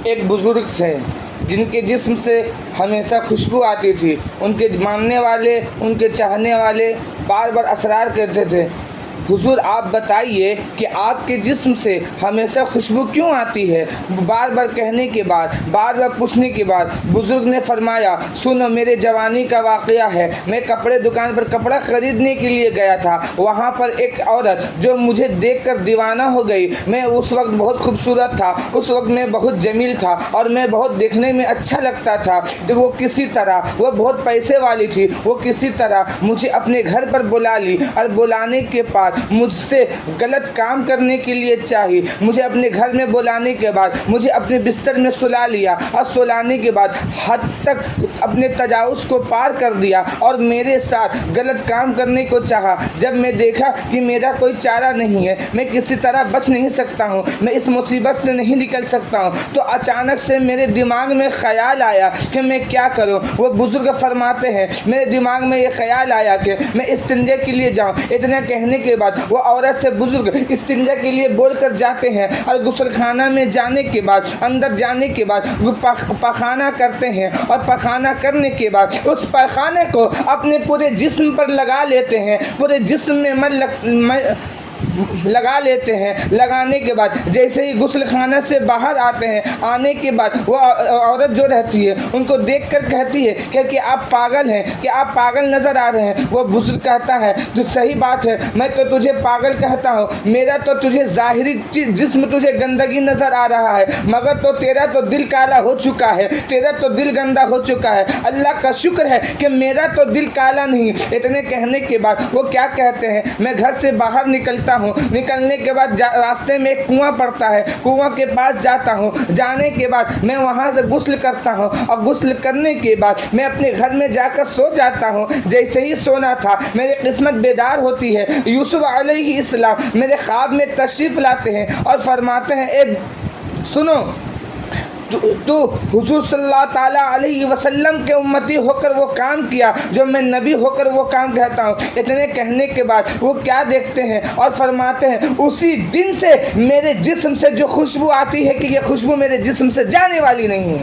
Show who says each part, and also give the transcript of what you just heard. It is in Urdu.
Speaker 1: ایک بزرگ تھے جن کے جسم سے ہمیشہ خوشبو آتی تھی. ان کے ماننے والے، ان کے چاہنے والے بار بار اسرار کرتے تھے، حضور آپ بتائیے کہ آپ کے جسم سے ہمیشہ خوشبو کیوں آتی ہے؟ بار بار کہنے کے بعد، بار بار پوچھنے کے بعد بزرگ نے فرمایا، سنو میرے جوانی کا واقعہ ہے. میں کپڑے دکان پر کپڑا خریدنے کے لیے گیا تھا. وہاں پر ایک عورت جو مجھے دیکھ کر دیوانہ ہو گئی. میں اس وقت بہت خوبصورت تھا، اس وقت میں بہت جمیل تھا اور میں بہت دیکھنے میں اچھا لگتا تھا. وہ کسی طرح، وہ بہت پیسے والی تھی، وہ کسی طرح مجھے اپنے گھر پر بلا لی اور بلانے کے بعد مجھ سے غلط کام کرنے کے لیے چاہی. مجھے اپنے گھر میں بلانے کے بعد مجھے اپنے بستر میں سلا لیا اور سلانے کے بعد حد تک اپنے تجاوز کو پار کر دیا اور میرے ساتھ غلط کام کرنے کو چاہا. جب میں دیکھا کہ میرا کوئی چارہ نہیں ہے، میں کسی طرح بچ نہیں سکتا ہوں، میں اس مصیبت سے نہیں نکل سکتا ہوں، تو اچانک سے میرے دماغ میں خیال آیا کہ میں کیا کروں. وہ بزرگ فرماتے ہیں میرے دماغ میں یہ خیال آیا کہ میں استنجا کے لیے جاؤں. اتنا کہنے کے بعد وہ عورت سے بزرگ استنجا کے لیے بول کر جاتے ہیں اور غسل خانہ میں جانے کے بعد، اندر جانے کے بعد وہ پخانہ کرتے ہیں اور پخانہ کرنے کے بعد اس پخانے کو اپنے پورے جسم پر لگا لیتے ہیں، پورے جسم میں لگا لیتے ہیں. لگانے کے بعد جیسے ہی غسل خانہ سے باہر آتے ہیں، آنے کے بعد وہ عورت جو رہتی ہے ان کو دیکھ کر کہتی ہے کہ آپ پاگل ہیں، کہ آپ پاگل نظر آ رہے ہیں. وہ بزرگ کہتا ہے تو صحیح بات ہے، میں تو تجھے پاگل کہتا ہوں، میرا تو تجھے ظاہری جسم تجھے گندگی نظر آ رہا ہے، مگر تو تیرا تو دل کالا ہو چکا ہے، تیرا تو دل گندا ہو چکا ہے. اللہ کا شکر ہے کہ میرا تو دل کالا نہیں. اتنے کہنے کے بعد وہ کیا کہتے ہیں، میں گھر سے باہر نکلتا ہوں. نکلنے کے بعد راستے میں ایک کنواں پڑتا ہے، کنواں کے پاس جاتا ہوں. جانے کے بعد میں وہاں سے غسل کرتا ہوں اور غسل کرنے کے بعد میں اپنے گھر میں جا کر سو جاتا ہوں. جیسے ہی سونا تھا میری قسمت بیدار ہوتی ہے. یوسف علیہ السلام میرے خواب میں تشریف لاتے ہیں اور فرماتے ہیں اے سنو، تو حضور صلی اللہ تعالیٰ علیہ وسلم کے امتی ہو کر وہ کام کیا جو میں نبی ہو کر وہ کام کہتا ہوں. اتنے کہنے کے بعد وہ کیا دیکھتے ہیں اور فرماتے ہیں اسی دن سے میرے جسم سے جو خوشبو آتی ہے کہ یہ خوشبو میرے جسم سے جانے والی نہیں ہے.